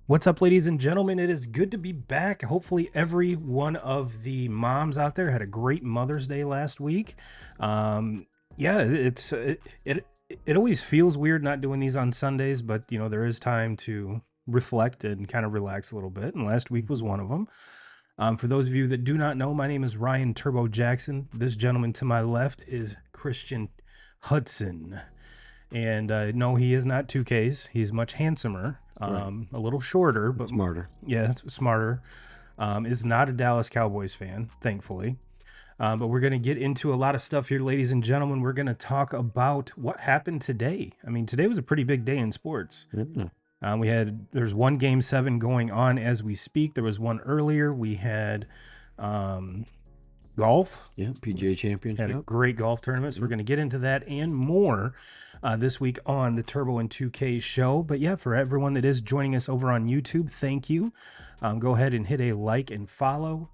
What's up, ladies and gentlemen? It is good to be back. Hopefully, every one of the moms out there had a great Mother's Day last week. Um, yeah, it always feels weird not doing these on Sundays, but there is time to reflect and kind of relax a little bit. And last week was one of them. For those of you that do not know, my name is Ryan Turbo Jackson. This gentleman to my left is Christian Hudson. And no, he is not 2Ks. He's much handsomer, Right. a little shorter, but Smarter. yeah, smarter. Is not a Dallas Cowboys fan, thankfully. But we're going to get into a lot of stuff here, ladies and gentlemen. We're going to talk about what happened today. I mean, today was a pretty big day in sports. Yeah. There's one game 7 going on as we speak. There was one earlier. We had golf. Yeah, PGA Championship. Had a great golf tournament. So we're going to get into that and more this week on the Turbo and 2K show. But yeah, for everyone that is joining us over on YouTube, thank you. Go ahead and hit a like and follow.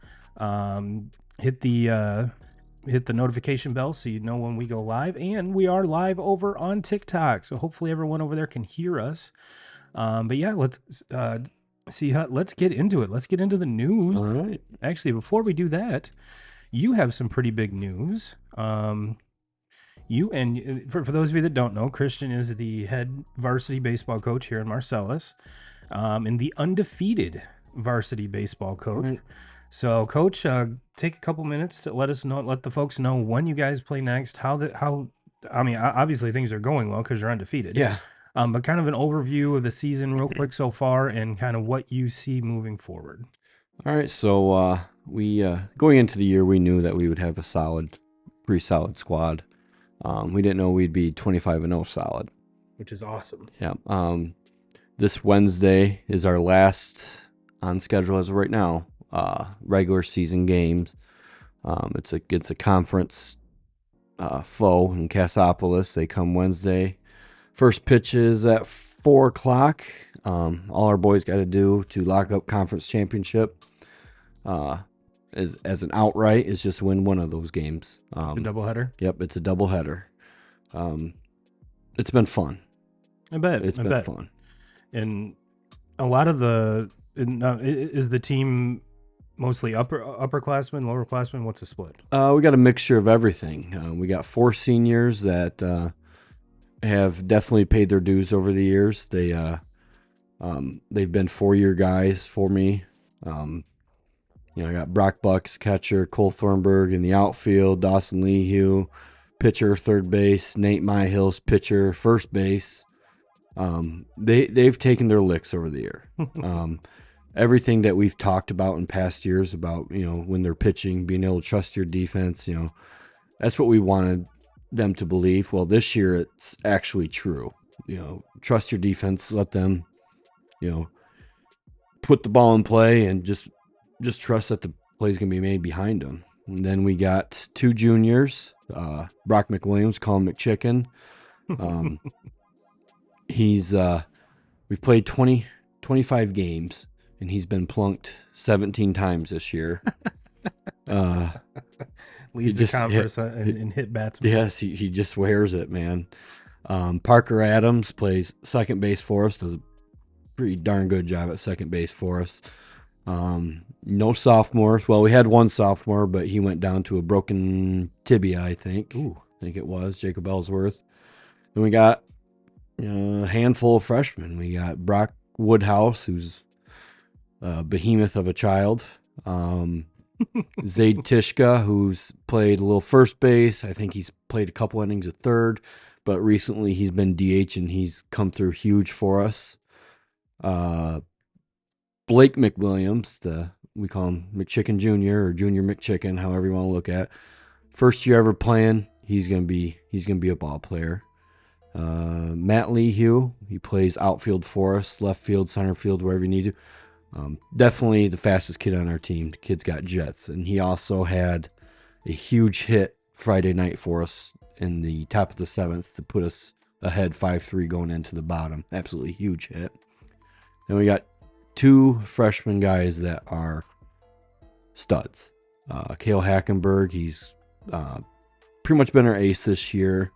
Hit the notification bell so you know when we go live. And we are live over on TikTok. So hopefully everyone over there can hear us. But yeah, let's let's get into it. Let's get into the news. All right. Actually, before we do that, you have some pretty big news. For those of you that don't know, Christian is the head varsity baseball coach here in Marcellus, and the undefeated varsity baseball coach. Right. So, Coach, take a couple minutes to let the folks know when you guys play next. Obviously things are going well because you're undefeated. Yeah. But kind of an overview of the season real quick so far and kind of what you see moving forward. All right. So we going into the year, we knew that we would have a pretty solid squad. We didn't know we'd be 25-0 solid, Which is awesome. Yeah. This Wednesday is our last on schedule as of right now. Regular season games. It's a conference foe in Cassopolis. They come Wednesday. First pitch is at 4:00. All our boys got to do to lock up conference championship as an outright is just win one of those games. The doubleheader? Yep, it's a doubleheader. It's been fun. I bet. It's been fun. And a lot of is the team mostly upperclassmen, lowerclassmen? What's the split? We got a mixture of everything. We got 4 seniors that have definitely paid their dues over the years. They've been 4-year guys for me. I got Brock Bucks, catcher, Cole Thornburg in the outfield, Dawson Lehue, pitcher, third base, Nate Myhills, pitcher, first base. They've taken their licks over the year. Everything that we've talked about in past years about, when they're pitching, being able to trust your defense, that's what we wanted them to believe. Well, this year it's actually true. Trust your defense, let them, put the ball in play and just trust that the play's going to be made behind them. And then we got 2 juniors, Brock McWilliams, call him McChicken. We've played 25 games, and he's been plunked 17 times this year. Leads the conference in hit batsmen. Yes, he just wears it, man. Parker Adams plays second base for us, does a pretty darn good job at second base for us. No sophomores. Well, we had one sophomore, but he went down to a broken tibia, I think. Ooh. I think it was Jacob Ellsworth. Then we got a handful of freshmen. We got Brock Woodhouse, who's a behemoth of a child. Zaid Tishka, who's played a little first base. I think he's played a couple innings at third, but recently he's been DH and he's come through huge for us. Blake McWilliams, we call him McChicken Jr. or Junior McChicken, however you want to look at. First year ever playing, he's gonna be a ball player. Matt Lehue, he plays outfield for us, left field, center field, wherever you need to. Definitely the fastest kid on our team. The kid's got jets, and he also had a huge hit Friday night for us in the top of the 7th to put us ahead 5-3 going into the bottom. Absolutely huge hit. Then we got 2 freshman guys that are studs. Cale Hackenberg, he's pretty much been our ace this year.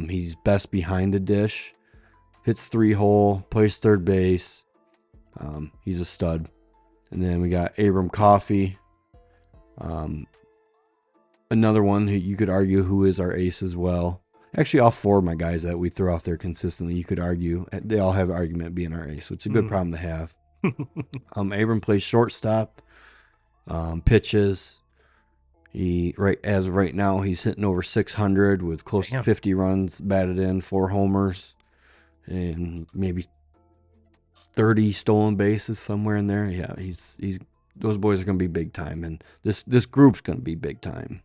He's best behind the dish. Hits 3-hole, plays third base. He's a stud. And then we got Abram Coffey. Another one who you could argue who is our ace as well. Actually, all four of my guys that we throw out there consistently, you could argue. They all have argument being our ace, which is a good problem to have. Abram plays shortstop, pitches. As of right now, he's hitting over 600 with close to 50 runs batted in, 4 homers, and maybe 30 stolen bases somewhere in there. Yeah, he's those boys are going to be big time, and this group's going to be big time.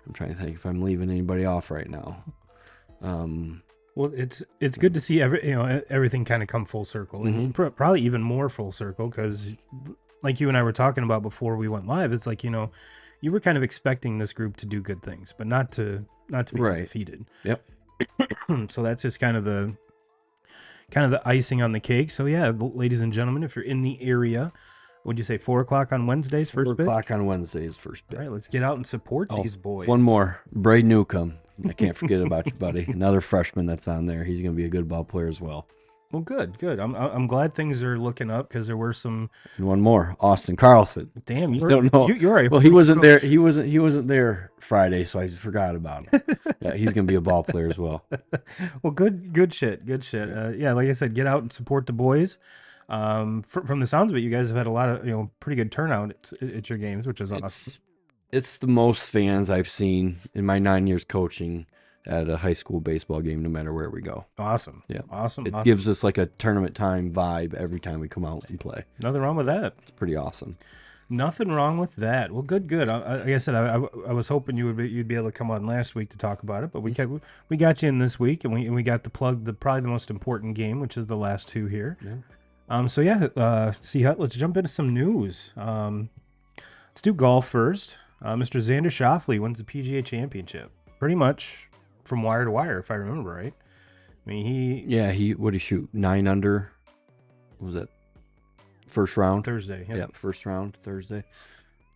I'm trying to think if I'm leaving anybody off right now. Well, it's good to see everything kind of come full circle, and probably even more full circle because, like you and I were talking about before we went live, it's like you were kind of expecting this group to do good things, but not to be defeated. Yep. So that's just kind of the icing on the cake. So yeah, ladies and gentlemen, if you're in the area, would you say 4:00 on Wednesdays? 4:00 on Wednesdays, first bit. All right, let's get out and support these boys. One more, Bray Newcomb. I can't forget about you, buddy. Another freshman that's on there. He's going to be a good ball player as well. Well, good. I'm glad things are looking up because there were some. And one more, Austin Carlson. Damn, you don't know. You're right. Well, he wasn't there. He wasn't there Friday, so I forgot about him. Yeah, he's going to be a ball player as well. Well, good shit. Yeah, like I said, get out and support the boys. From the sounds of it, you guys have had a lot of pretty good turnout at your games, which is awesome. It's the most fans I've seen in my 9 years coaching at a high school baseball game, no matter where we go. Awesome. Yeah. Awesome. It gives us like a tournament time vibe every time we come out and play. Nothing wrong with that. It's pretty awesome. Nothing wrong with that. Well, good. Like I said, I was hoping you'd be able to come on last week to talk about it, but we got you in this week, and we got to plug probably the most important game, which is the last two here. Yeah. So let's jump into some news. Let's do golf first. Mr. Xander Schauffele wins the PGA Championship, pretty much from wire to wire, if I remember right. I mean, he what did he shoot? 9 under. What was that? First round Thursday. Yeah, first round Thursday.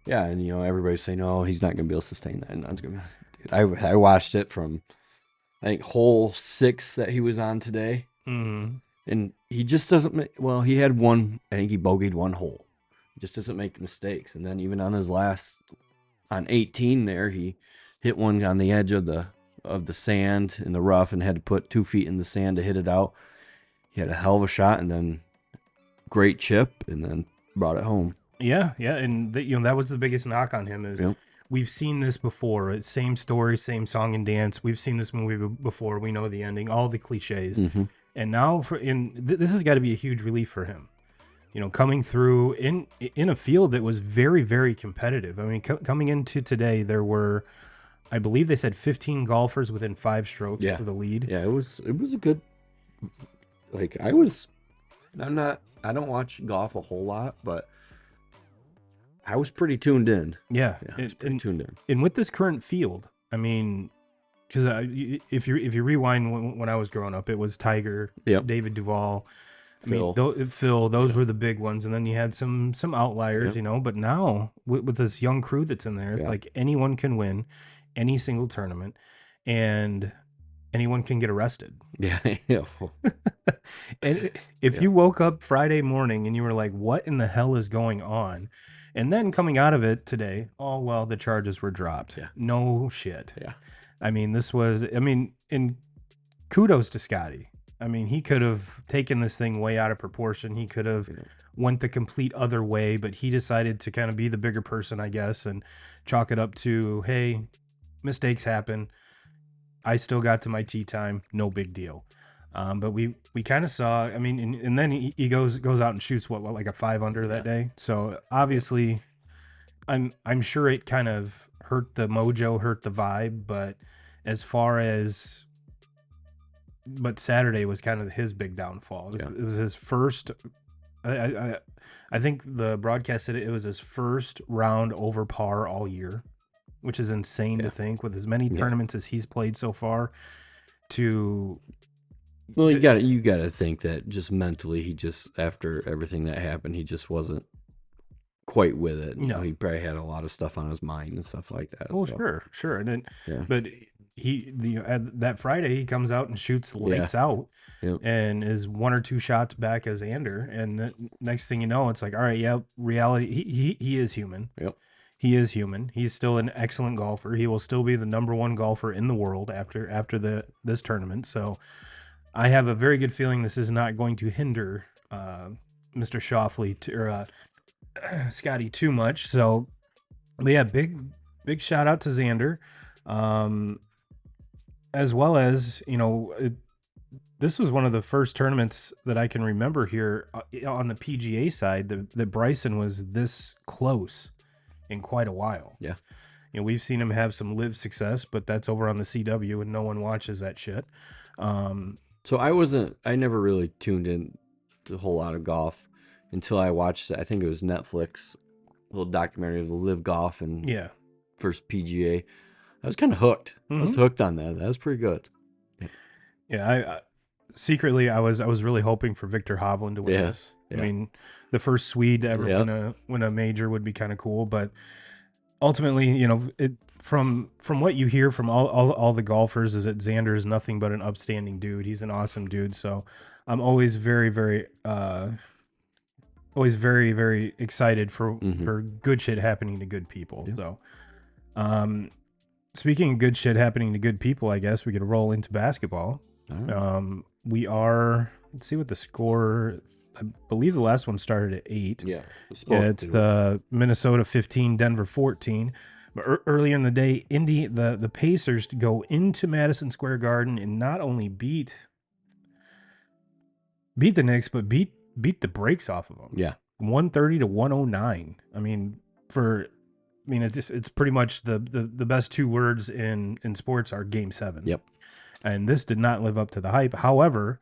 Yeah, and everybody's saying, "Oh, he's not going to be able to sustain that." I watched it from, I think, hole 6 that he was on today, and he just doesn't. He had one. I think he bogeyed one hole. He just doesn't make mistakes. And then even on his last, on 18 there, he hit one on the edge of the sand in the rough and had to put 2 feet in the sand to hit it out. He had a hell of a shot, and then great chip, and then brought it home. Yeah, and that was the biggest knock on him is we've seen this before. Same story, same song and dance. We've seen this movie before. We know the ending, all the cliches. And now this has got to be a huge relief for him. Coming through in a field that was very, very competitive. I mean, coming into today, there were, I believe they said 15 golfers within 5 strokes for the lead. Yeah, it was a good. Like I don't watch golf a whole lot, but I was pretty tuned in. Yeah, I was pretty tuned in. And with this current field, I mean, because if you rewind when I was growing up, it was Tiger, David Duval. Phil. Phil, those were the big ones, and then you had some outliers, But now with this young crew that's in there, like anyone can win any single tournament, and anyone can get arrested. Yeah. And if you woke up Friday morning and you were like, "What in the hell is going on?" And then coming out of it today, oh well, the charges were dropped. Yeah. No shit. Yeah. I mean, and kudos to Scotty. I mean, he could have taken this thing way out of proportion. He could have went the complete other way, but he decided to kind of be the bigger person, I guess, and chalk it up to, hey, mistakes happen. I still got to my tee time. No big deal. But we kind of saw, I mean, and then he goes out and shoots what like a 5 under that day. So obviously I'm sure it kind of hurt the mojo, hurt the vibe, but Saturday was kind of his big downfall. It was his first. I think the broadcast said it was his first round over par all year, which is insane to think with as many tournaments as he's played so far. You got to think that just mentally, he just, after everything that happened, he just wasn't quite with it. No, he probably had a lot of stuff on his mind and stuff like that. Oh, so. Sure, and then, but that Friday he comes out and shoots Yeah. lights out Yep. and is one or two shots back as Xander. And the next thing you know, it's like, all right, yeah, reality. He is human. Yep. He is human. He's still an excellent golfer. He will still be the number one golfer in the world after this tournament. So I have a very good feeling this is not going to hinder Mr. Shoffley or Scotty too much. So, but yeah, big shout out to Xander, um, as well as this was one of the first tournaments that I can remember here on the PGA side that Bryson was this close in quite a while. Yeah. We've seen him have some live success, but that's over on the CW and no one watches that shit. So I never really tuned in to a whole lot of golf until I watched, I think it was Netflix, a little documentary of the live golf and Yeah. first PGA. I was kind of hooked. I was hooked on that. That was pretty good. Yeah, I secretly I was really hoping for Victor Hovland to win this. Yeah. I mean, the first Swede to ever win a major would be kind of cool, but ultimately, from what you hear from all the golfers is that Xander is nothing but an upstanding dude. He's an awesome dude. So I'm always very, very very excited for good shit happening to good people. So speaking of good shit happening to good people, I guess we could roll into basketball. We are, let's see what the score, I believe the last one started at 8. Yeah. It's Minnesota 15, Denver 14. But earlier in the day, the Pacers go into Madison Square Garden and not only beat the Knicks, but beat the brakes off of them. Yeah. 130 to 109. I mean, it's pretty much the best two words in sports are Game 7. Yep. And this did not live up to the hype. However,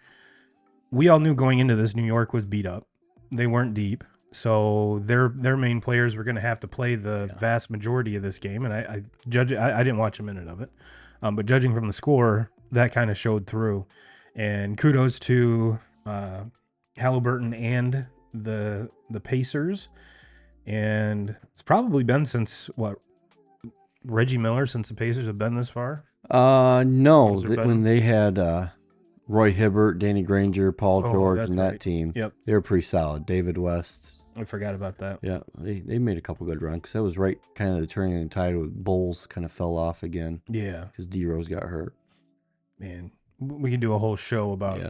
we all knew going into this, New York was beat up. They weren't deep. So their main players were going to have to play the vast majority of this game. And I didn't watch a minute of it. But judging from the score, that kind of showed through. And kudos to Halliburton and the Pacers. And it's probably been since, Reggie Miller, since the Pacers have been this far? No, when they had Roy Hibbert, Danny Granger, Paul George, and that team. Yep. They were pretty solid. David West. I forgot about that. Yeah, they made a couple good runs. That was right kind of the turning of the tide with Bulls kind of fell off again. Yeah. Because D-Rose got hurt. Man, we can do a whole show about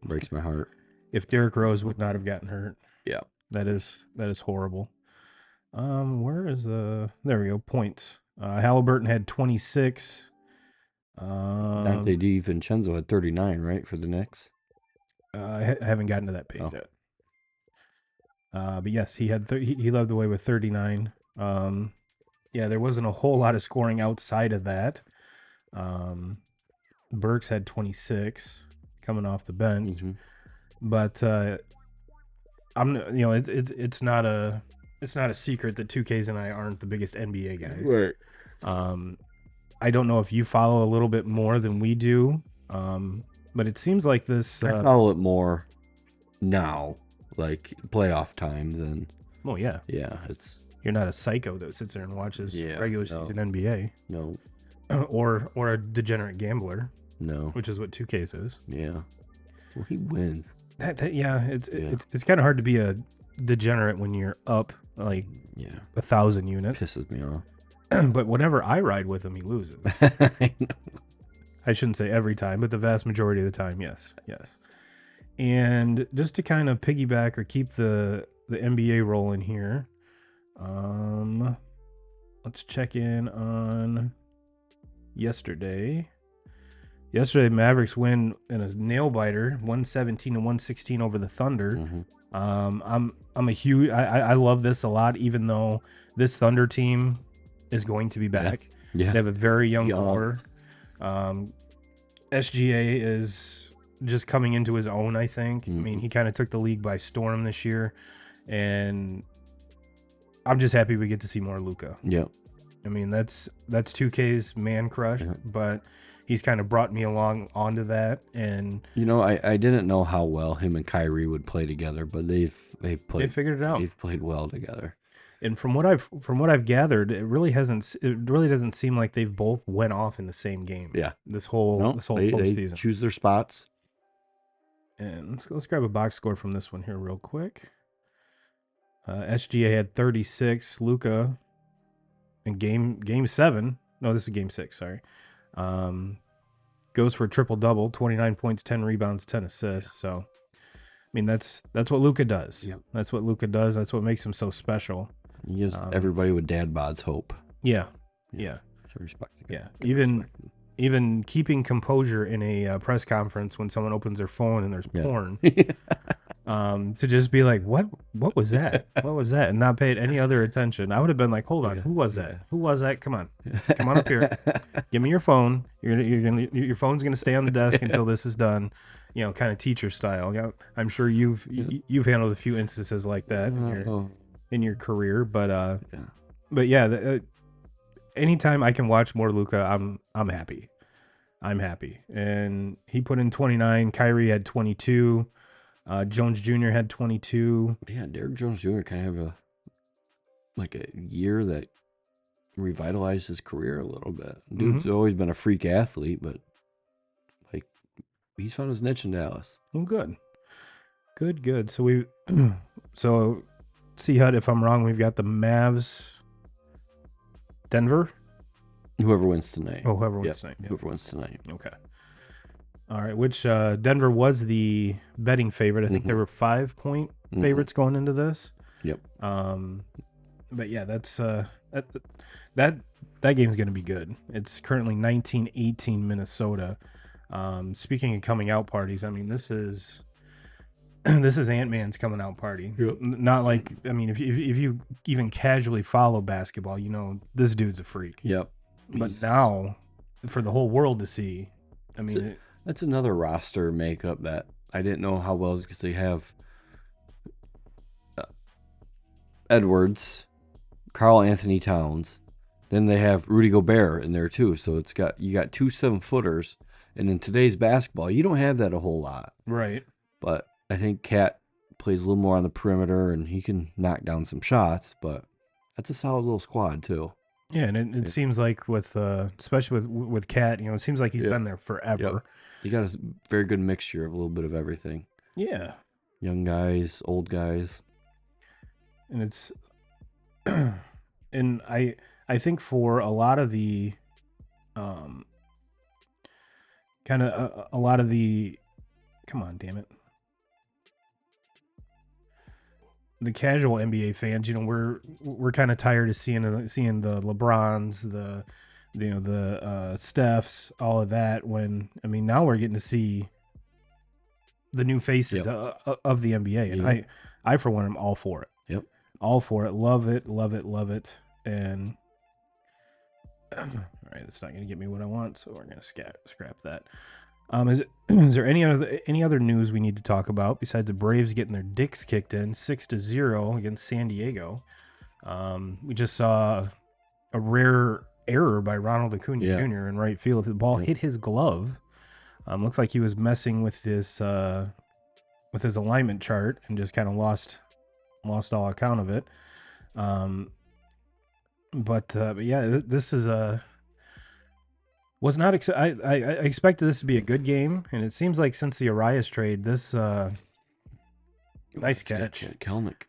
breaks my heart. If Derrick Rose would not have gotten hurt. Yeah. That is horrible. Where is there we go, points. Halliburton had 26. Dante DiVincenzo had 39, right, for the Knicks? I haven't gotten to that page yet. But yes, he had he led the way with 39. Yeah, there wasn't a whole lot of scoring outside of that. Burks had 26 coming off the bench. But it's not a secret that 2Ks and I aren't the biggest NBA guys. Right. I don't know if you follow a little bit more than we do, but it seems like this. I follow it more now, like playoff time, than. Oh yeah. Yeah, it's. You're not a psycho that sits there and watches regular season NBA. No. Or a degenerate gambler. No. Which is what 2Ks is. Yeah. Well, he wins. It's kind of hard to be a degenerate when you're up like 1,000 units. Pisses me off. But whenever I ride with him, he loses. I shouldn't say every time, but the vast majority of the time, yes. And just to kind of piggyback or keep the NBA rolling here, let's check in on yesterday. Yesterday, Mavericks win in a nail biter, 117 to 116 over the Thunder. I'm a huge. I love this a lot, even though this Thunder team is going to be back. Yeah. They have a very young core. SGA is just coming into his own, I think. I mean, he kind of took the league by storm this year, and I'm just happy we get to see more Luka. Yeah. I mean, that's 2K's man crush, but he's kind of brought me along onto that. And I didn't know how well him and Kyrie would play together, but they've played. They figured it out. They've played well together. And from what I've gathered, it really doesn't seem like they've both went off in the same game. Yeah. This whole No, this whole they postseason. choose their spots. And let's grab a box score from this one here real quick. SGA had 36. Luka in game 7. No, this is game 6. Sorry. Goes for a triple double, 29 points, 10 rebounds, 10 assists. So, I mean, that's what Luka does. Yep. That's what Luka does. That's what makes him so special. He gives everybody with dad bod's hope. Yeah. So respect the guy. Yeah. Even keeping composure in a press conference when someone opens their phone and there's porn. To just be like, what was that? What was that? And not pay it any other attention. I would have been like, hold on, who was that? Who was that? Come on up here. Give me your phone. Your phone's gonna stay on the desk until this is done. Kind of teacher style. Yeah, I'm sure you've handled a few instances like that in your career, but anytime I can watch more Luka, I'm happy. I'm happy. And he put in 29. Kyrie had 22. Jones Jr. had 22. Yeah, Derrick Jones Jr. kind of have a year that revitalized his career a little bit. Dude's always been a freak athlete, but he's found his niche in Dallas. Oh, good. So see Hut, if I'm wrong, we've got the Mavs, Denver. Whoever wins tonight. Oh, whoever wins tonight. Yep. Whoever wins tonight. Okay. All right. Which Denver was the betting favorite. I think they were 5-point favorites going into this. Yep. But yeah, that's that game's going to be good. It's currently 19-18 Minnesota. Speaking of coming out parties, I mean this is Ant-Man's coming out party. Yep. Not like, I mean, if you even casually follow basketball, this dude's a freak. Yep. But now, for the whole world to see, I mean, that's another roster makeup that I didn't know how well, because they have Edwards, Karl Anthony Towns, then they have Rudy Gobert in there too. So you got 2 7-footers, and in today's basketball, you don't have that a whole lot. Right. But I think Cat plays a little more on the perimeter, and he can knock down some shots. But that's a solid little squad too. Yeah, and it seems like with especially with Cat, it seems like he's been there forever. Yep. He got a very good mixture of a little bit of everything. Yeah. Young guys, old guys. And it's and I think for a lot of the come on, damn it. The casual NBA fans, we're kind of tired of seeing the LeBrons, the Stephs, all of that. When now we're getting to see the new faces of the NBA, and I for one am all for it. Yep, all for it. Love it. And all right, that's not going to get me what I want, so we're going to scrap that. Is there any other news we need to talk about besides the Braves getting their dicks kicked in 6-0 against San Diego? We just saw a rare error by Ronald Acuna Jr. in right field. The ball hit his glove. Looks like he was messing with his alignment chart and just kind of lost all account of it. But yeah, this is was not. I expected this to be a good game, and it seems like since the Arias trade, this nice catch, Kelnick,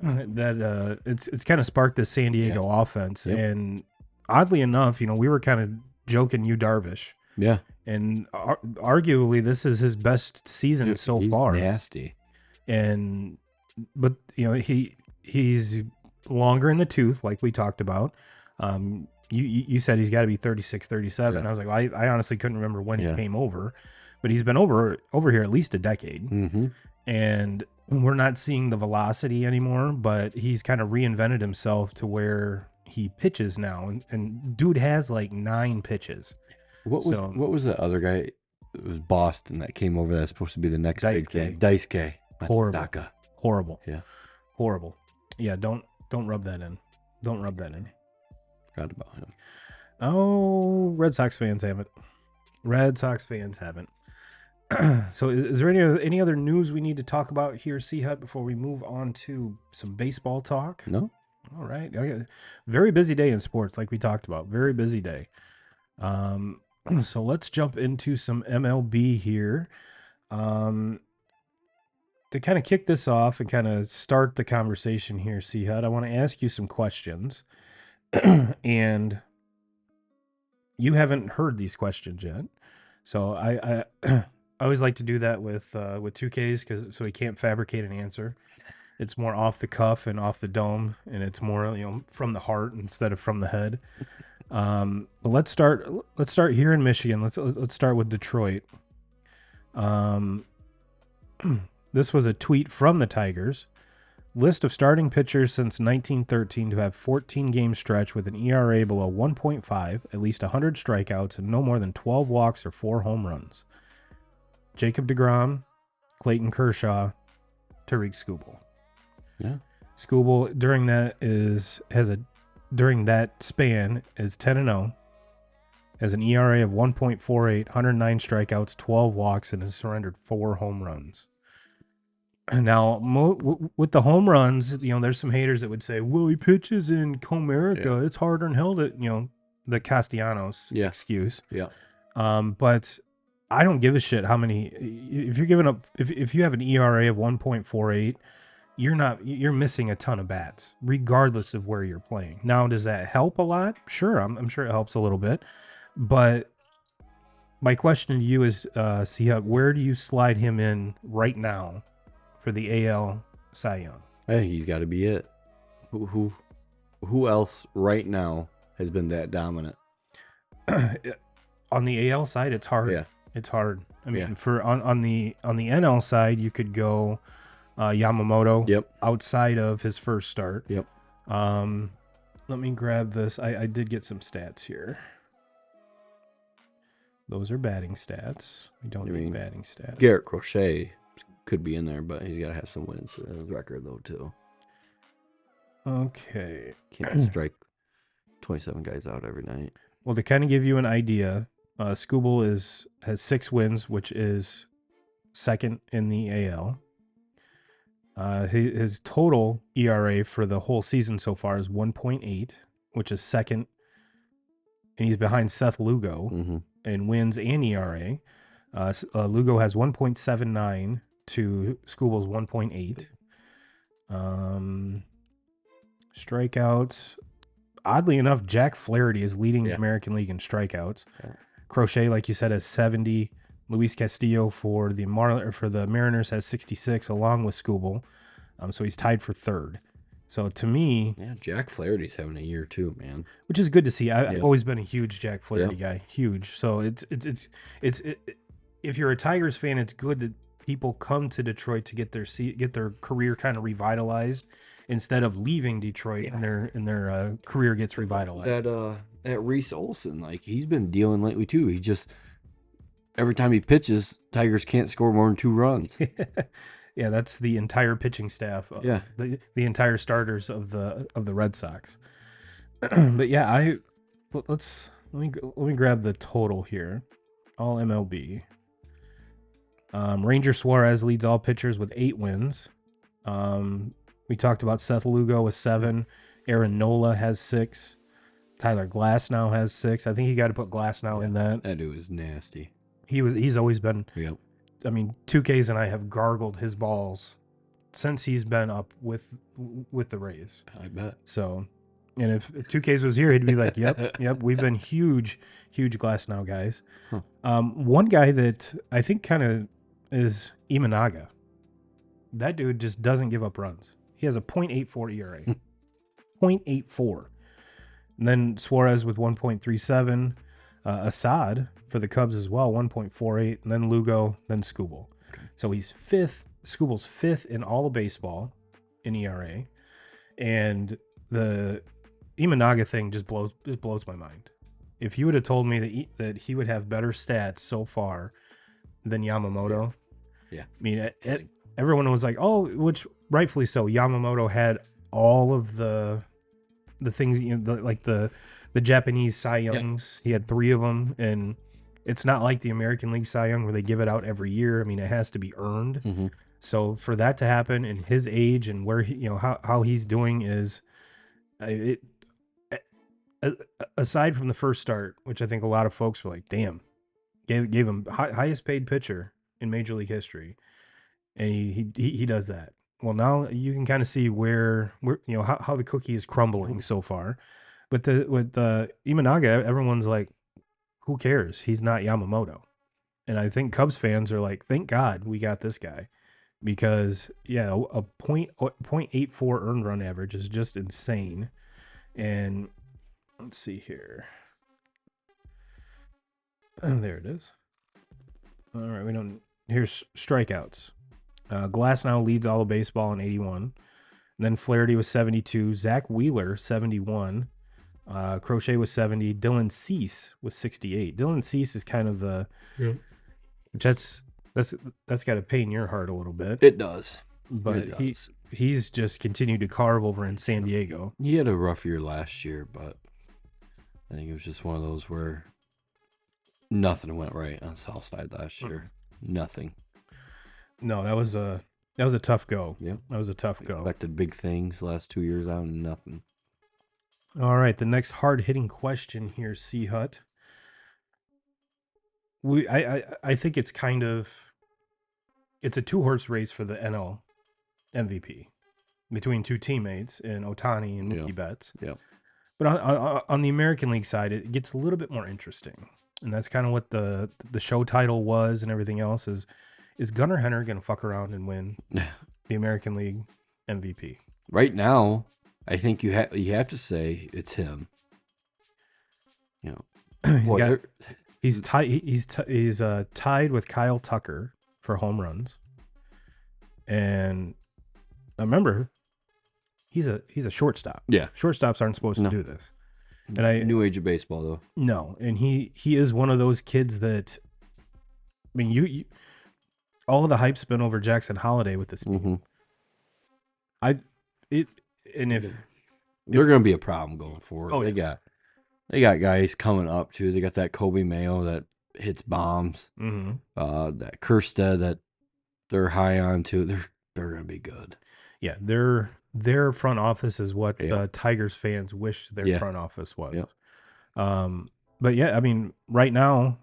that it's kind of sparked the San Diego offense, and oddly enough, we were kind of joking Yu Darvish, and arguably this is his best season so far. Nasty, but he's longer in the tooth, like we talked about. You said he's got to be 36, 37. I was like, well, I honestly couldn't remember when he came over, but he's been over here at least a decade. And we're not seeing the velocity anymore, but he's kind of reinvented himself to where he pitches now. And dude has like 9 pitches. What was the other guy? It was Boston that came over. That's supposed to be the next big thing. Daisuke. Horrible. Yeah. Horrible. Yeah. Don't rub that in. Don't rub that in. Forgot about him. Oh, Red Sox fans haven't. So is there any other news we need to talk about here, C-Hut, before we move on to some baseball talk? No. All right. Okay. Very busy day in sports, like we talked about. Very busy day. Um, so let's jump into some MLB here. Um, to kind of kick this off and kind of start the conversation here, Sehud, I want to ask you some questions. And you haven't heard these questions yet. So I I always like to do that with 2Ks because so he can't fabricate an answer. It's more off the cuff and off the dome, and it's more from the heart instead of from the head. But let's start here in Michigan. Let's start with Detroit. Um, this was a tweet from the Tigers. List of starting pitchers since 1913 to have 14 game stretch with an ERA below 1.5, at least 100 strikeouts, and no more than 12 walks or 4 home runs. Jacob deGrom, Clayton Kershaw, Tariq Skubal. Yeah. Skubal during that span is 10-0, has an ERA of 1.48, 109 strikeouts, 12 walks, and has surrendered 4 home runs. Now, with the home runs, there's some haters that would say, "Well, he pitches in Comerica. Yeah. It's harder than hell to, the Castellanos excuse." Yeah. But I don't give a shit how many. If you're giving up, if you have an ERA of 1.48, you're missing a ton of bats, regardless of where you're playing. Now, does that help a lot? Sure, I'm sure it helps a little bit, but my question to you is, where do you slide him in right now for the AL Cy Young? I think he's got to be it. Who else right now has been that dominant? On the AL side, it's hard. Yeah, it's hard. I mean, for on the NL side, you could go Yamamoto. Yep. Outside of his first start. Yep. Let me grab this. I did get some stats here. Those are batting stats. We don't need batting stats. Garrett Crochet could be in there, but he's got to have some wins in his record, though, too. Okay. Can't strike 27 guys out every night. Well, to kind of give you an idea, Skubal has 6 wins, which is second in the AL. His total ERA for the whole season so far is 1.8, which is second. And he's behind Seth Lugo in wins and ERA. Lugo has 1.79 to Skubal's 1.8. Strikeouts. Oddly enough, Jack Flaherty is leading the American League in strikeouts. Yeah. Crochet, like you said, has 70. Luis Castillo for the Mariners has 66, along with Skubal. So he's tied for third. So to me, Jack Flaherty's having a year too, man. Which is good to see. I've always been a huge Jack Flaherty guy, huge. So it's if you're a Tigers fan, it's good that people come to Detroit to get their career kind of revitalized instead of leaving Detroit and their career gets revitalized. That Reese Olson, like he's been dealing lately too. He just every time he pitches, Tigers can't score more than 2 runs. Yeah, that's the entire pitching staff. The entire starters of the Red Sox. But yeah, let me grab the total here. All MLB. Ranger Suarez leads all pitchers with 8 wins. We talked about Seth Lugo with 7. Aaron Nola has 6. Tyler Glasnow has 6. I think you got to put Glasnow in that. That dude is nasty. He's always been. Yep. I mean, 2Ks and I have gargled his balls since he's been up with the Rays. I bet. So, and if 2Ks was here, he'd be like, "Yep, we've been huge Glasnow guys." Huh. One guy that I think kind of is Imanaga. That dude just doesn't give up runs. He has a .84 ERA. 0.84. And then Suarez with 1.37. Assad for the Cubs as well, 1.48. And then Lugo, then Skubal. Okay. So he's 5th. Skubal's 5th in all of baseball in ERA. And the Imanaga thing just blows my mind. If you would have told me that he would have better stats so far than Yamamoto. Yeah. I mean, everyone was like, oh, which rightfully so. Yamamoto had all of the things, like the Japanese Cy Youngs. He had 3 of them, and it's not like the American League Cy Young where they give it out every year. I mean, it has to be earned. So for that to happen in his age and where how he's doing is It aside from the first start, which I think a lot of folks were like, "Damn," gave him highest paid pitcher in Major League history, and he does that. Well, now you can kind of see where how the cookie is crumbling so far. But with Imanaga, everyone's like, "Who cares? He's not Yamamoto." And I think Cubs fans are like, "Thank God we got this guy." Because yeah, a point 0.84 earned run average is just insane. And let's see here. There it is. All right, we don't. Here's strikeouts. Glass now leads all of baseball in 81. And then Flaherty was 72. Zach Wheeler 71. Crochet was 70. Dylan Cease was 68. Dylan Cease is kind of the, yeah. Which that's got to pain your heart a little bit. It does, but he's just continued to carve over in San Diego. He had a rough year last year, but I think it was just one of those where nothing went right on Southside last year. Nothing. No, that was a tough go. Yeah, that was a tough go. Expected big things the last 2 years out, and nothing. All right, the next hard hitting question here, C Hut. I think it's kind of it's a 2-horse race for the NL MVP between two teammates in Ohtani and Mookie Betts. Yeah. But on the American League side, it gets a little bit more interesting, and that's kind of what the show title was and everything else is Gunnar Henderson going to fuck around and win the American League MVP? Right now, I think you have to say it's him. You know, he's tied with Kyle Tucker for home runs, and remember, he's a shortstop. Yeah, shortstops aren't supposed to do this. And new age of baseball though. No, and he is one of those kids that, I mean, you all of the hype's been over Jackson Holiday with this team. If they're going to be a problem going forward. Oh, they got guys coming up too. They got that Kobe Mayo that hits bombs. That Kerstead that they're high on too. They're going to be good. Yeah, their front office is what Tigers fans wish their front office was. Yeah. But yeah, I mean, right now,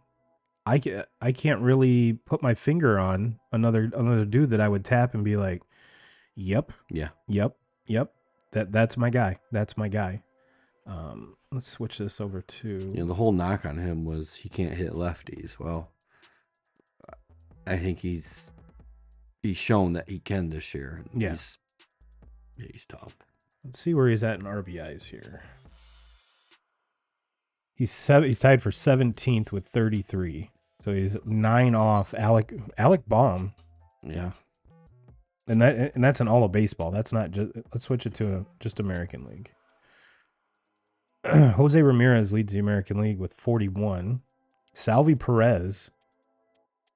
I can't really put my finger on another dude that I would tap and be like, yep, that's my guy. That's my guy. Let's switch this over to. The whole knock on him was he can't hit lefties. Well, I think he's shown that he can this year. Yeah. He's tough. Let's see where he's at in RBIs here. He's tied for 17th with 33. So he's 9 off Alec Baum. Yeah. And that's an all of baseball. That's not just. Let's switch it to just American League. Jose Ramirez leads the American League with 41. Salvi Perez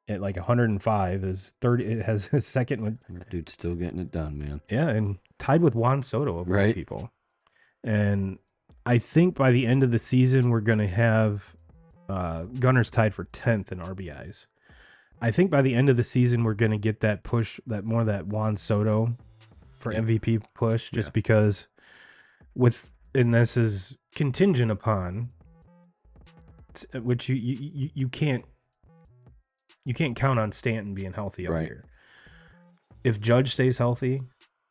at like 105 is 30. It has his second with. That dude's still getting it done, man. Yeah, and tied with Juan Soto of all people. And I think by the end of the season we're gonna have Gunnar's tied for 10th in RBIs. I think by the end of the season we're gonna get that push, that Juan Soto for MVP push, just because and this is contingent upon, which you can't count on Stanton being healthy all year. If Judge stays healthy,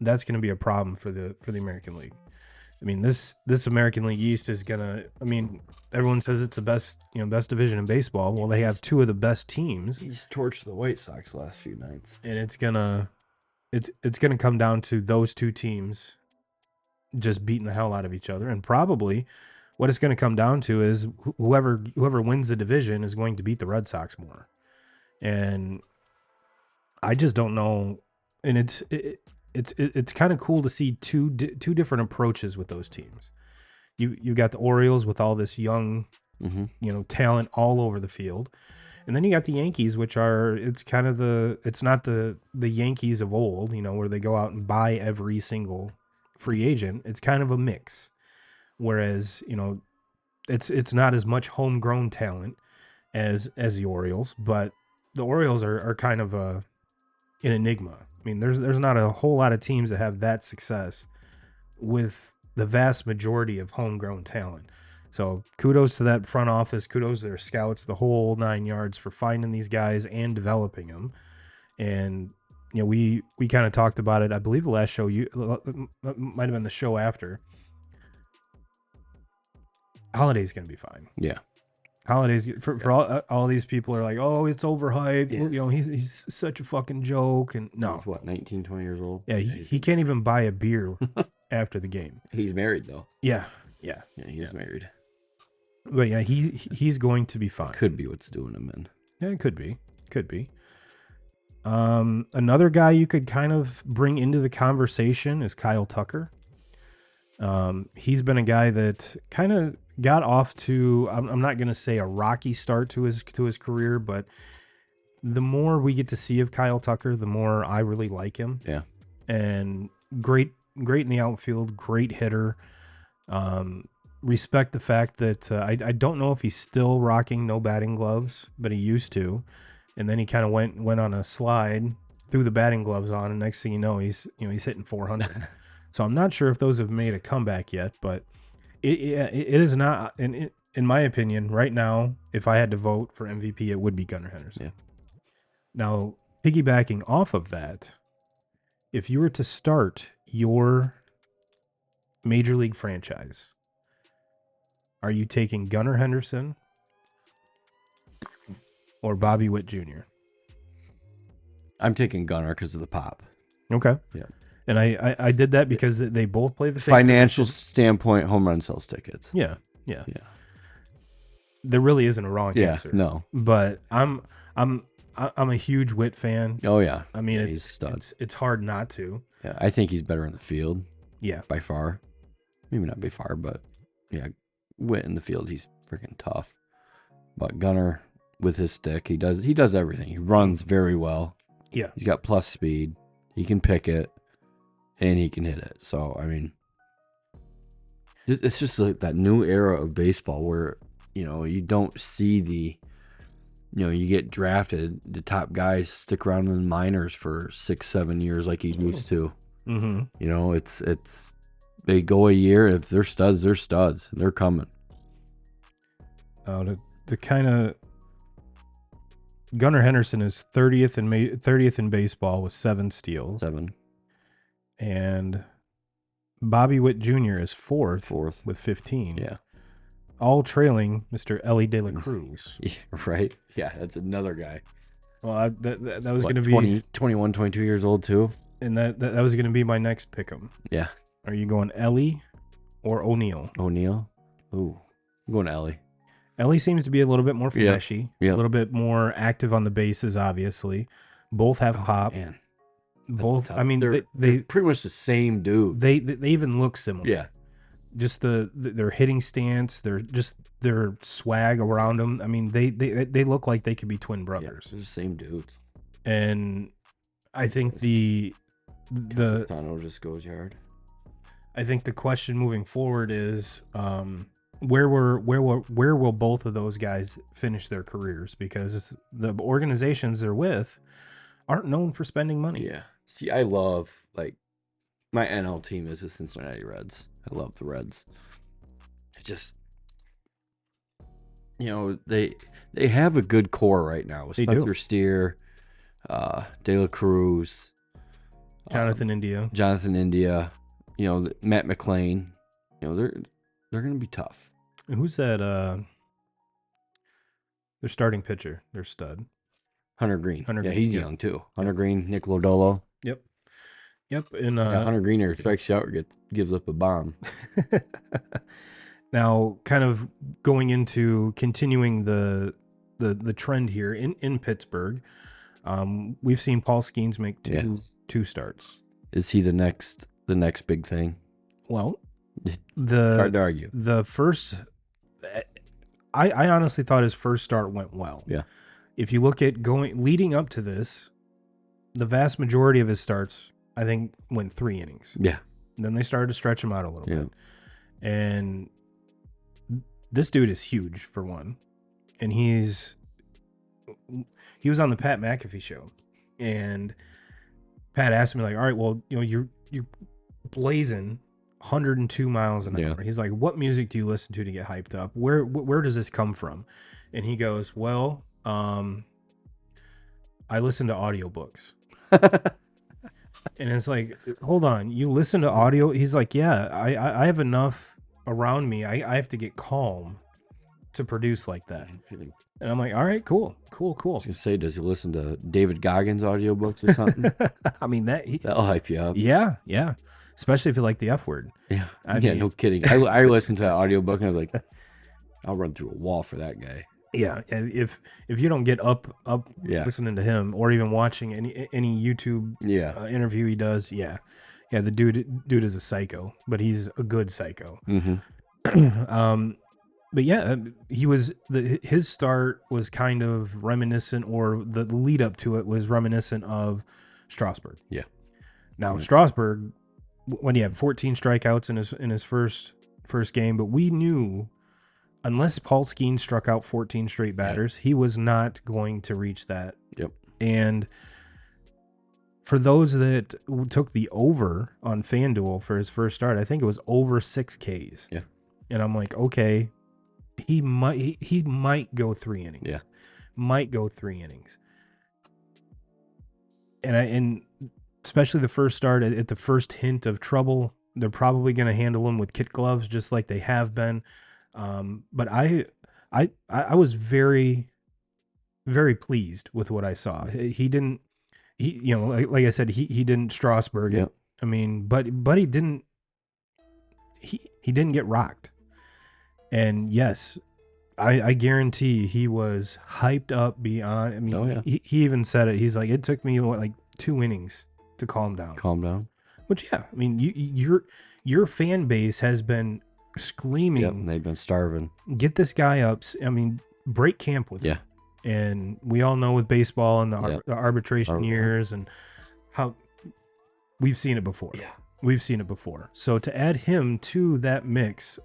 that's going to be a problem for the American League. I mean, this American League East is gonna. I mean, everyone says it's the best best division in baseball. Well, they have two of the best teams. He's torched the White Sox last few nights, and it's gonna come down to those two teams just beating the hell out of each other, and probably what it's going to come down to is whoever wins the division is going to beat the Red Sox more. And I just don't know. And it's kind of cool to see two different approaches with those teams. You got the Orioles with all this young, talent all over the field, and then you got the Yankees, which it's not the Yankees of old, where they go out and buy every single free agent. It's kind of a mix, whereas it's not as much homegrown talent as the Orioles, but the Orioles are kind of an enigma. I mean, there's not a whole lot of teams that have that success with the vast majority of homegrown talent. So kudos to that front office, kudos to their scouts, the whole 9 yards for finding these guys and developing them. And we kind of talked about it. I believe the last show might have been the show after. Holiday's gonna be fine. Yeah. Holidays for all these people are like, oh, it's overhyped. Yeah. Well, he's such a fucking joke. And no, He's what, 19, 20 years old? Yeah, he can't even buy a beer after the game. He's married though. Yeah, he's married. But yeah, he's going to be fine. Could be what's doing him in. Yeah, it could be. Another guy you could kind of bring into the conversation is Kyle Tucker. He's been a guy that kind of got off to, I'm not going to say a rocky start to his career, but the more we get to see of Kyle Tucker, the more I really like him. Yeah. And great in the outfield, great hitter. Respect the fact that I don't know if he's still rocking no batting gloves, but he used to. And then he kind of went on a slide, threw the batting gloves on, and next thing you know, he's hitting 400. So I'm not sure if those have made a comeback yet, but it is not. In my opinion, right now, if I had to vote for MVP, it would be Gunnar Henderson. Yeah. Now, piggybacking off of that, if you were to start your major league franchise, are you taking Gunnar Henderson or Bobby Witt Jr.? I'm taking Gunnar because of the pop. Okay. Yeah. And I did that because they both play the same financial position. Standpoint, home run sells tickets. Yeah. There really isn't a wrong answer. No. But I'm a huge Witt fan. Oh yeah. I mean, he's a stud. It's hard not to. Yeah, I think he's better in the field. Yeah. By far. Maybe not by far, but yeah, Witt in the field, he's freaking tough. But Gunnar with his stick, he does everything. He runs very well. Yeah. He's got plus speed. He can pick it. And he can hit it. So, I mean, it's just like that new era of baseball where, you don't see you get drafted, the top guys stick around in the minors for 6-7 years like he used to. Mm-hmm. It's they go a year. If they're studs, they're studs. They're coming. To kind of, Gunnar Henderson is 30th in baseball with 7 steals. 7. And Bobby Witt Jr. is fourth with 15. Yeah. All trailing Mr. Ellie De La Cruz. Yeah, right? Yeah, that's another guy. Well, that was going to be 21, 22 years old too. And that was going to be my next pick'em. Yeah. Are you going Ellie or O'Neill? O'Neill? Ooh. I'm going Ellie. Ellie seems to be a little bit more flashy. Yeah. A little bit more active on the bases, obviously. Both have pop. Man. Both. I mean, they're pretty much the same dude. They even look similar. Yeah. Just their hitting stance, their swag around them. I mean, they look like they could be twin brothers. Yeah, they're the same dudes. And I think the Tano just goes yard. I think the question moving forward is where will both of those guys finish their careers, because the organizations they're with aren't known for spending money. Yeah. See, I love, like, my NL team is the Cincinnati Reds. I love the Reds. It just, they have a good core right now with Spencer Steer, De La Cruz, Jonathan India, Matt McClain. They're going to be tough. And who's that? Their starting pitcher, their stud. Hunter Green. Green, he's young too. Hunter Green, Nick Lodolo. Yep. And Hunter Green either strikes you out or gives up a bomb. Now, kind of going into continuing the trend here in Pittsburgh, we've seen Paul Skeens make two starts. Is he the next big thing? Well, hard to argue. The first, I honestly thought his first start went well. Yeah. If you look at leading up to this, the vast majority of his starts, I think, went 3 innings. Yeah. And then they started to stretch him out a little bit. And this dude is huge, for one. And he was on the Pat McAfee show. And Pat asked me, like, all right, well, you're blazing 102 miles an Yeah. hour. He's like, "What music do you listen to get hyped up? Where does this come from?" And he goes, "Well, I listen to audiobooks." And it's like, hold on, you listen to audio? He's like, yeah, I have enough around me. I have to get calm to produce like that. And I'm like, all right, cool. I was gonna say, does he listen to David Goggins audiobooks or something? I mean, That'll hype you up. yeah. Especially if you like the F word. Yeah. I Yeah, mean, no kidding. I listened to that audiobook and I was like, I'll run through a wall for that guy. yeah. And if you don't get up Yeah. listening to him or even watching any YouTube Yeah. interview he does, yeah. The dude is a psycho, but he's a good psycho. Mm-hmm. But yeah, he was his start was kind of reminiscent, or the lead up to it was reminiscent of Strasburg. Yeah. Now Strasburg, when he had 14 strikeouts in his first game, but we knew unless Paul Skeens struck out 14 straight batters, he was not going to reach that. Yep. And for those that took the over on FanDuel for his first start, I think it was over 6 Ks. Yeah. And I'm like, okay, he might go 3 innings. Yeah. Might go 3 innings. And especially the first start, at the first hint of trouble, they're probably going to handle him with kit gloves, just like they have been. But I was very, very pleased with what I saw. He didn't, like I said, he didn't Strasburg it. Yep. I mean, but he didn't, he didn't get rocked. And yes, I guarantee he was hyped up beyond. I mean, he even said it. He's like, it took me like 2 innings to calm down. Which, yeah, I mean, your fan base has been screaming. Yep, they've been starving. Get this guy up. I mean, break camp with him. And we all know with baseball and the arbitration years and how we've seen it before. Yeah, we've seen it before. So to add him to that mix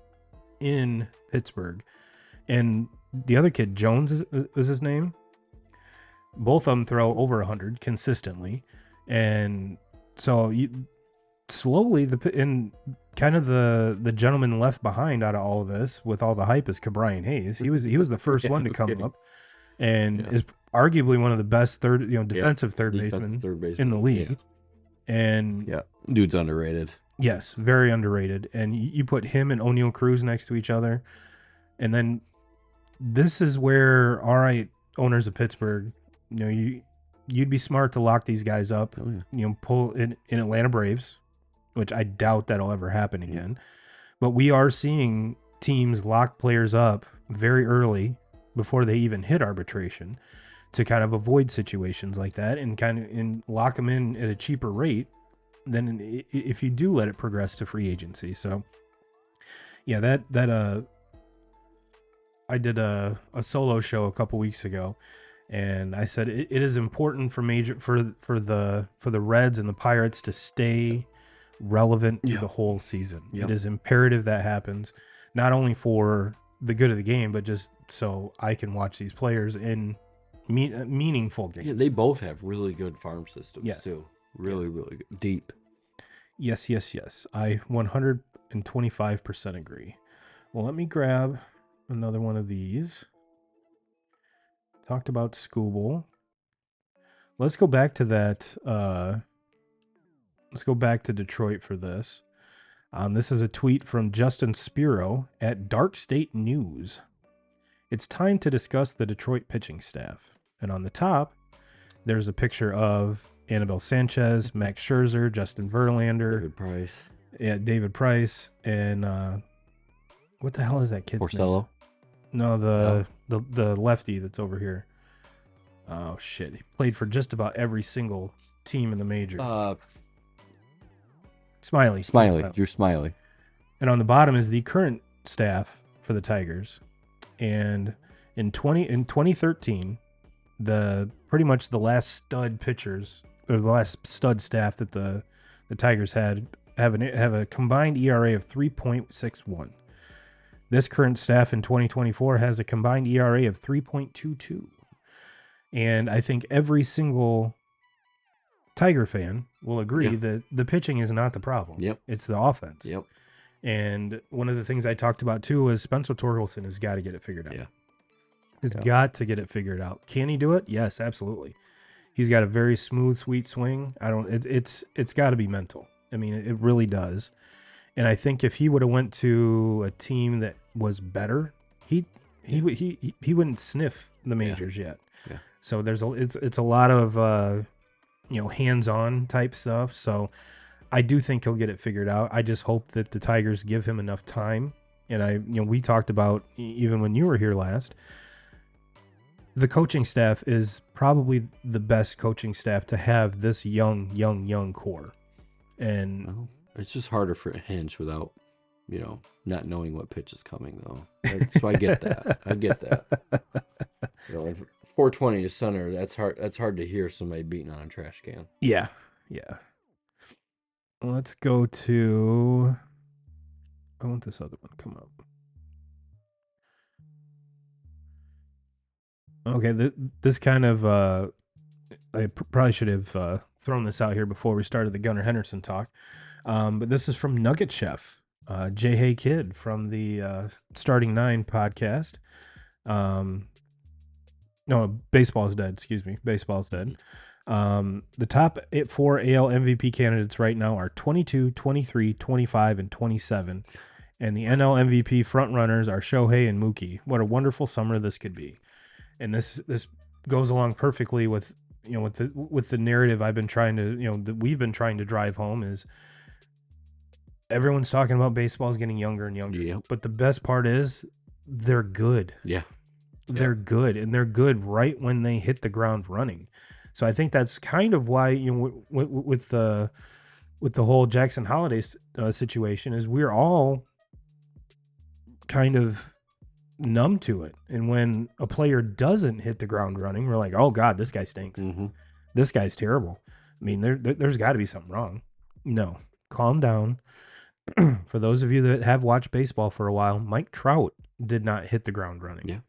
in Pittsburgh. And the other kid, Jones is his name. Both of them throw over 100 consistently. And so you slowly, kind of the gentleman left behind out of all of this with all the hype is Cabrian Hayes. He was the first one to come up and is arguably one of the best defensive third basemen in the league. And dude's underrated. Yes, very underrated. And you put him and O'Neal Cruz next to each other. And then this is where, all right, owners of Pittsburgh, you'd be smart to lock these guys up. Pull in Atlanta Braves, which I doubt that'll ever happen again. But we are seeing teams lock players up very early before they even hit arbitration to kind of avoid situations like that and lock them in at a cheaper rate than if you do let it progress to free agency. So yeah, that I did a solo show a couple weeks ago, and I said it is important for the Reds and the Pirates to stay relevant through the whole season. It is imperative that happens, not only for the good of the game, but just so I can watch these players in meaningful games. Yeah, they both have really good farm systems too. Really good. Deep. Yes. I 125% agree. Well, let me grab another one of these. Talked about Scooble. Let's go back to that. Let's go back to Detroit for this. This is a tweet from Justin Spiro at Dark State News. It's time to discuss the Detroit pitching staff. And on the top, there's a picture of Anibal Sanchez, Max Scherzer, Justin Verlander, David Price, and what the hell is that kid's Porcello? name? No, the lefty that's over here. Oh shit! He played for just about every single team in the majors. Smiley. You're Smiley. And on the bottom is the current staff for the Tigers. And in 2013, pretty much the last stud pitchers, or the last stud staff that the Tigers have a combined ERA of 3.61. This current staff in 2024 has a combined ERA of 3.22. And I think every single Tiger fan will agree that the pitching is not the problem. Yep. It's the offense. Yep. And one of the things I talked about too was Spencer Torkelson has got to get it figured out. Yeah. He's got to get it figured out. Can he do it? Yes, absolutely. He's got a very smooth, sweet swing. It's got to be mental. I mean, it really does. And I think if he would have went to a team that was better, he wouldn't sniff the majors yet. Yeah. So it's a lot of hands-on type stuff. So I do think he'll get it figured out. I just hope that the Tigers give him enough time. And we talked about even when you were here last, the coaching staff is probably the best coaching staff to have this young core. And it's just harder for a Hinch without, not knowing what pitch is coming, though. So I get that. I get that. 420 to center, that's hard to hear somebody beating on a trash can. Yeah. Let's go to... I want this other one to come up. Okay, this kind of... I probably should have thrown this out here before we started the Gunnar Henderson talk. But this is from Nugget Chef, J. Hay Kid from the Starting Nine podcast. No, Baseball's Dead. Excuse me. Baseball's Dead. The top 4 AL MVP candidates right now are 22, 23, 25, and 27. And the NL MVP frontrunners are Shohei and Mookie. What a wonderful summer this could be. And this goes along perfectly with the narrative I've been trying to, that we've been trying to drive home is everyone's talking about baseball is getting younger and younger. Yep. But the best part is they're good. Yeah. They're good, and they're good right when they hit the ground running. So I think that's kind of why, with the whole Jackson Holiday situation is we're all kind of numb to it. And when a player doesn't hit the ground running, we're like, oh God, this guy stinks. Mm-hmm. This guy's terrible. I mean, there's got to be something wrong. No, calm down. For those of you that have watched baseball for a while, Mike Trout did not hit the ground running. Yeah.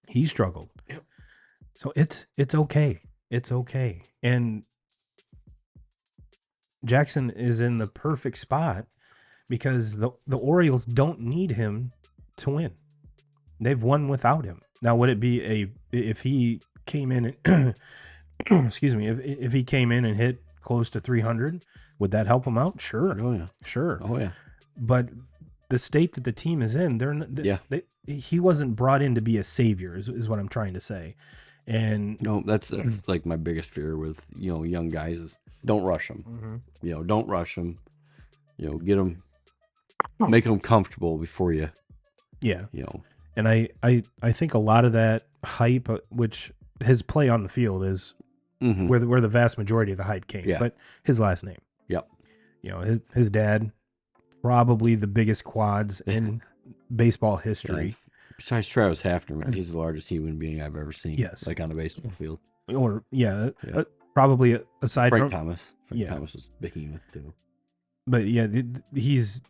He struggled. Yep. So it's okay. It's okay. And Jackson is in the perfect spot because the Orioles don't need him to win. They've won without him. Now, would it be if he came in and excuse me, if he came in and hit close to 300, would that help him out? Sure. Oh yeah. Sure. Oh yeah. But the state that the team is in, he wasn't brought in to be a savior, is what I'm trying to say. And no, that's like my biggest fear with young guys is don't rush them. Mm-hmm. Don't rush them. Get them, make them comfortable before you. Yeah. And I think a lot of that hype, which his play on the field is where the vast majority of the hype came. Yeah. But his last name. Yep. His dad, probably the biggest quads in baseball history. Yeah. Besides Travis Hafner, man, he's the largest human being I've ever seen. Yes. Like on a baseball field. Or probably aside Frank from Thomas. Thomas was behemoth too. But yeah, his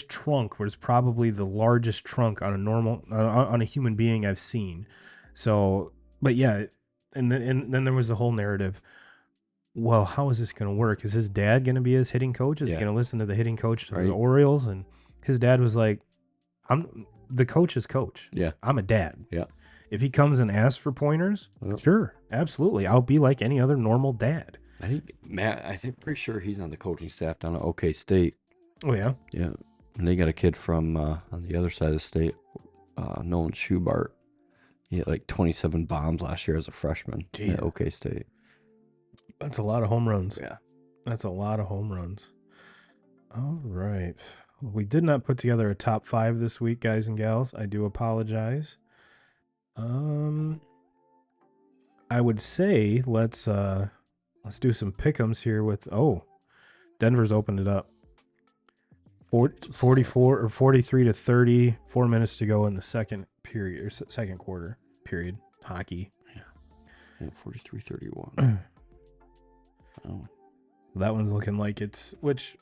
trunk was probably the largest trunk on a normal on a human being I've seen. So, but yeah, and then there was the whole narrative. Well, how is this going to work? Is his dad going to be his hitting coach? Is he going to listen to the hitting coach of the Orioles? And his dad was like, "I'm the coach's coach. Yeah, I'm a dad. Yeah, if he comes and asks for pointers, sure, absolutely, I'll be like any other normal dad." I think pretty sure he's on the coaching staff down at OK State. Oh yeah, yeah. And they got a kid from on the other side of the state, Nolan Schubart. He had like 27 bombs last year as a freshman at OK State. That's a lot of home runs. Yeah, that's a lot of home runs. All right, we did not put together a top 5 this week, guys and gals. I do apologize. I would say let's do some pick'ems here with Denver's opened it up. 44 or 43 to 30, 4 minutes to go in the second period or second quarter period. Hockey. Yeah, 43-31. Oh. That one's looking like which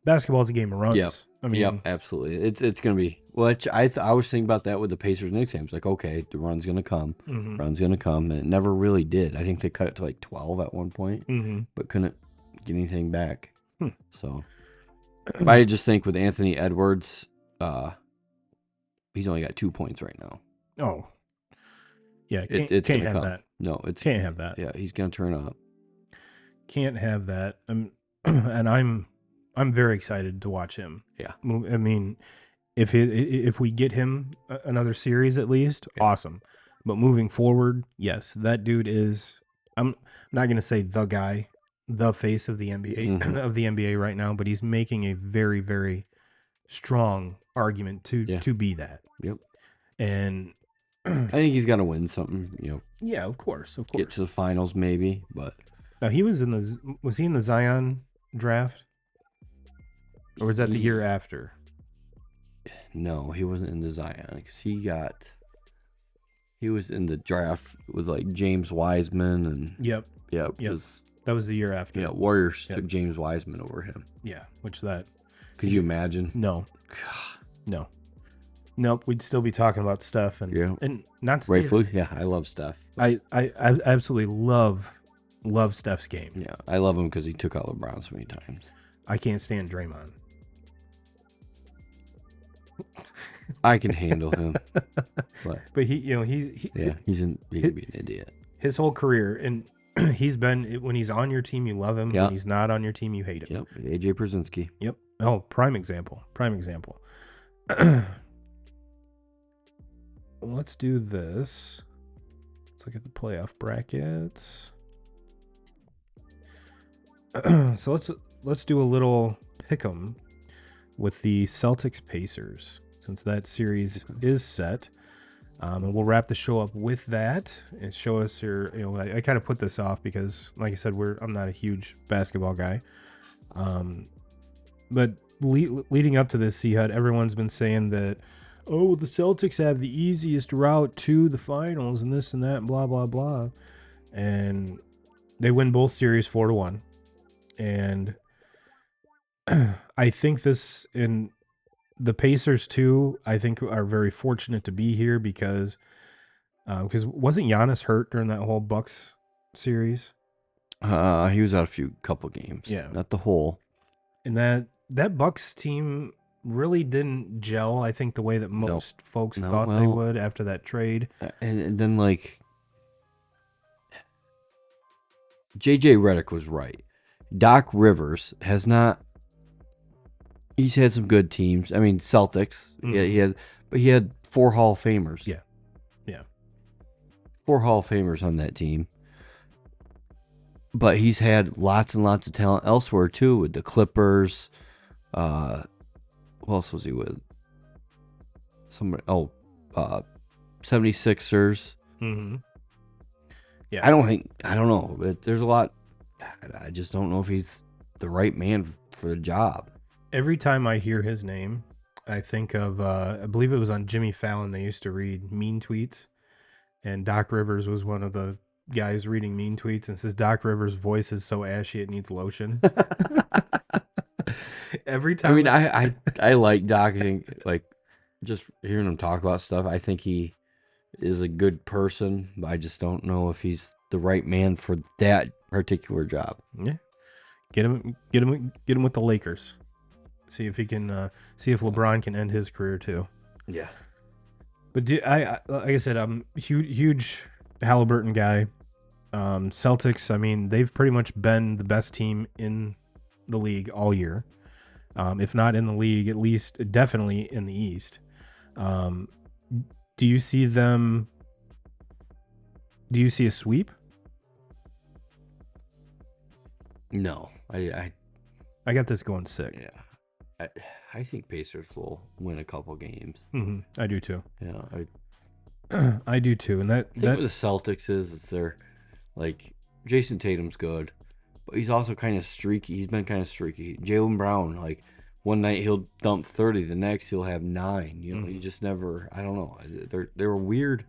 basketball is a game of runs. Yep. I mean, absolutely. It's going to be. Well, I was thinking about that with the Pacers Knicks games. Like, okay, the run's going to come. Mm-hmm. Run's going to come. And it never really did. I think they cut it to like 12 at one point, but couldn't get anything back. So I just think with Anthony Edwards, uh, he's only got 2 points right now. Oh, yeah, It's can't gonna have come. that. No, it's Can't have that. yeah, he's gonna turn up. Can't have that. And I'm very excited to watch him. Yeah, I mean, if we get him another series at least, yeah. awesome. But moving forward, yes, that dude is. I'm not gonna say the guy, the face of the NBA Mm-hmm. of the NBA right now, but he's making a very very strong argument Yeah. to be that. Yep. And I think he's gonna win something. yeah, of course, of Get course. to the finals maybe, but Now he was he in the Zion draft or was that the year he after? no, he wasn't in the Zion because he was in the draft with like James Wiseman and Yep, yeah, yep. because That was the year after. yeah, Warriors Yep. took James Wiseman over him. Yeah, which that Could you imagine? no, no, nope. We'd still be talking about Steph Yeah, and not. rightfully. Yeah, I love Steph. I absolutely love Steph's game. Yeah, I love him because he took out LeBron so many times. I can't stand Draymond. I can handle him, But he yeah, he can be an idiot. his whole career and he's been when he's on your team you love him. Yeah. When he's not on your team you hate him. Yep, AJ Przinsky. Yep. Oh, prime example. Prime example. Let's do this. Let's look at the playoff brackets. So let's do a little pick'em with the Celtics Pacers since that series is set. And we'll wrap the show up with that and show us your. I kind of put this off because, like I said, I'm not a huge basketball guy. But leading up to this, Seahut, everyone's been saying that, oh, the Celtics have the easiest route to the finals and this and that, and blah blah blah, and they win both series 4-1, and I think this in the Pacers too. I think are very fortunate to be here because wasn't Giannis hurt during that whole Bucks series? He was out a couple games. Yeah. Not the whole. And that Bucks team really didn't gel, I think, the way that most folks thought they would after that trade. And then, like, JJ Redick was right. Doc Rivers has not. He's had some good teams. I mean, Celtics. Yeah, he had 4 Hall of Famers. Yeah. 4 Hall of Famers on that team. But he's had lots and lots of talent elsewhere too, with the Clippers. Who else was he with? 76ers. Mm-hmm. Yeah. I don't know. But there's a lot. I just don't know if he's the right man for the job. Every time I hear his name, I think of, I believe it was on Jimmy Fallon. They used to read mean tweets. And Doc Rivers was one of the guys reading mean tweets and says Doc Rivers' voice is so ashy it needs lotion. Every time. I mean, I like Doc. I think, like, just hearing him talk about stuff, I think he is a good person, but I just don't know if he's the right man for that particular job. Yeah. Get him with the Lakers. See if he can see if LeBron can end his career too. Yeah. But like I said, I'm huge Halliburton guy. Celtics, I mean, they've pretty much been the best team in the league all year. If not in the league, at least definitely in the East. Do you see them? Do you see a sweep? No, I got this going sick. yeah. I think Pacers will win a couple games. Mm-hmm. I do too. Yeah, I do too. And I think what the Celtics is they're like Jason Tatum's good, but he's also kind of streaky. He's been kind of streaky. Jaylen Brown, like one night he'll dump 30, the next he'll have 9. You know, you just never. I don't know. They're weird.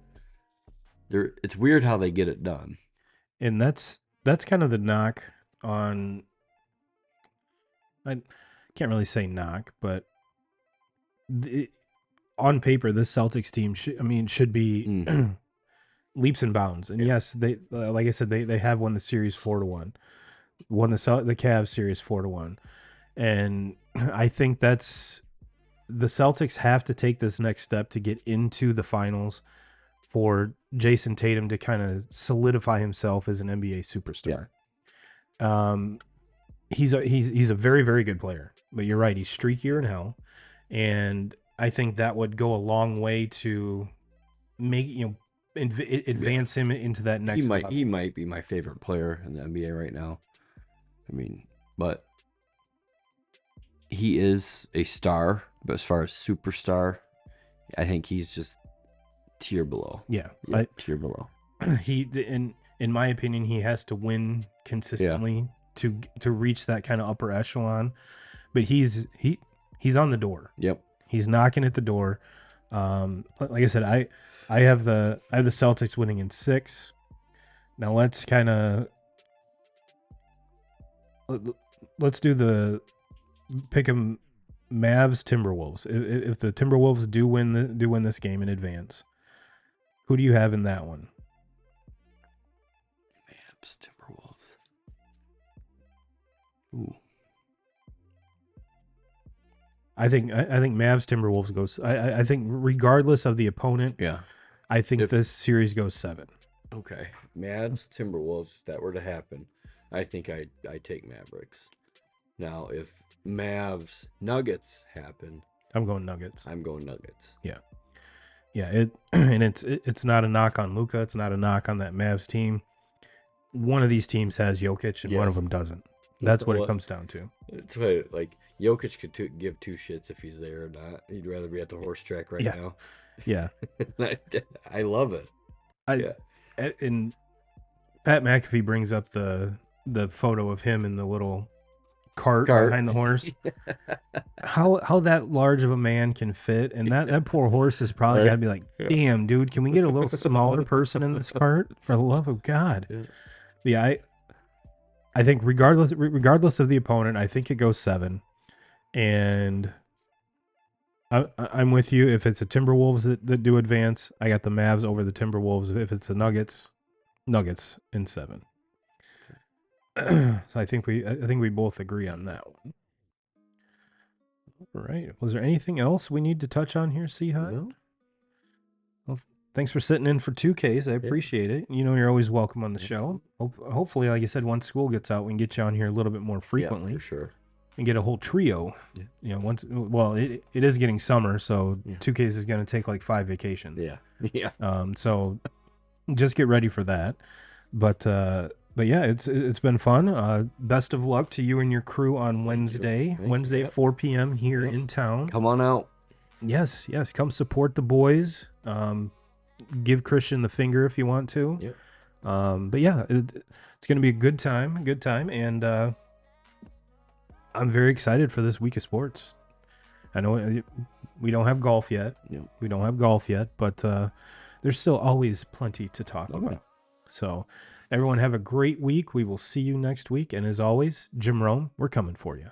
It's weird how they get it done. And that's kind of the knock on. I can't really say knock, but on paper, this Celtics team should be leaps and bounds. And yes, they like I said, they have won the series 4-1, won the Cavs series 4-1, And I think that's the Celtics have to take this next step to get into the finals for Jason Tatum to kind of solidify himself as an NBA superstar. He's a very, very good player, but you're right. He's streakier in hell. And I think that would go a long way to make, advance him into that next level. He might be my favorite player in the NBA right now. I mean, but he is a star, but as far as superstar, I think he's just tier below. Yeah, tier below. He, in my opinion, he has to win consistently to reach that kind of upper echelon. But he's on the door. Yep, he's knocking at the door. Like I said, I have the Celtics winning in 6. Now let's do the pick 'em Mavs Timberwolves. If the Timberwolves do win this game in advance, who do you have in that one? Mavs Timberwolves. Ooh. I think Mavs Timberwolves goes. I think regardless of the opponent, I think this series goes 7. Okay, Mavs Timberwolves. If that were to happen, I think I take Mavericks. Now, if Mavs Nuggets happen, I'm going Nuggets. Yeah. It's not a knock on Luka. It's not a knock on that Mavs team. One of these teams has Jokic, and one of them doesn't. That's what it comes down to. It's like Jokic could give 2 shits if he's there or not. He'd rather be at the horse track right now. Yeah, I love it. And Pat McAfee brings up the photo of him in the little cart behind the horse. How that large of a man can fit, and that poor horse is probably got to be like, damn, dude, can we get a little smaller person in this cart for the love of God? Yeah, I think regardless of the opponent, I think it goes 7, and I'm with you. If it's the Timberwolves that do advance, I got the Mavs over the Timberwolves. If it's the Nuggets in 7. So I think we both agree on that one. All right. Was there anything else we need to touch on here, C-Hut? No. Well, thanks for sitting in for 2Ks. I appreciate it. You know, you're always welcome on the show. Hopefully, like I said, once school gets out, we can get you on here a little bit more frequently. Yeah, for sure. And get a whole trio. Yeah. You know, it is getting summer, so 2Ks is going to take like 5 vacations. Yeah. So just get ready for that. But yeah, it's been fun. Best of luck to you and your crew on Wednesday. Wednesday at 4 p.m. here in town. Come on out. Yes. Come support the boys. Give Christian the finger if you want to. Yep. But yeah, it's going to be a good time. And I'm very excited for this week of sports. I know we don't have golf yet. But there's still always plenty to talk about. So everyone have a great week. We will see you next week. And as always, Jim Rome, we're coming for you.